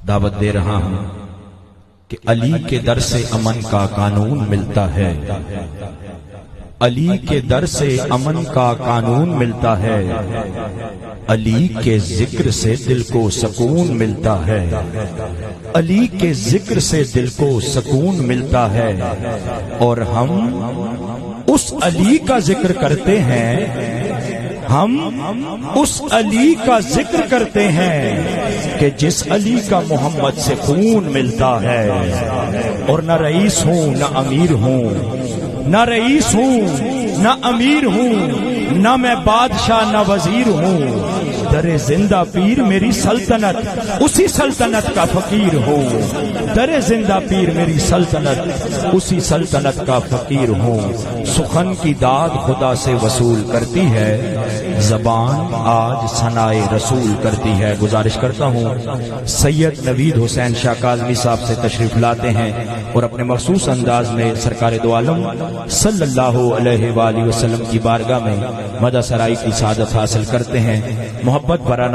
دعوت دے رہا ہوں کہ علی کے در سے امن کا قانون ملتا ہے، علی کے در سے امن کا قانون ملتا ہے، علی کے ذکر سے دل کو سکون ملتا ہے، علی کے ذکر سے دل کو سکون ملتا ہے، اور ہم اس علی کا ذکر کرتے ہیں، ہم اس علی کا ذکر کرتے ہیں کہ جس علی کا محمد سے خون ملتا ہے، اور نہ رئیس ہوں نہ امیر ہوں، نہ رئیس ہوں نہ امیر ہوں، نہ میں بادشاہ نہ وزیر ہوں، در زندہ پیر میری سلطنت اسی سلطنت کا فقیر ہوں، در زندہ پیر میری سلطنت اسی سلطنت کا فقیر ہوں۔ سخن کی داد خدا سے وصول کرتی ہے، زبان آج ثنائے رسول کرتی ہے۔ گزارش کرتا ہوں سید نوید حسین شاہ کاظمی صاحب سے تشریف لاتے ہیں اور اپنے مخصوص انداز میں سرکار دو عالم صلی اللہ علیہ وآلہ وسلم کی بارگاہ میں مدح سرائی کی سعادت حاصل کرتے ہیں۔ محبت برانا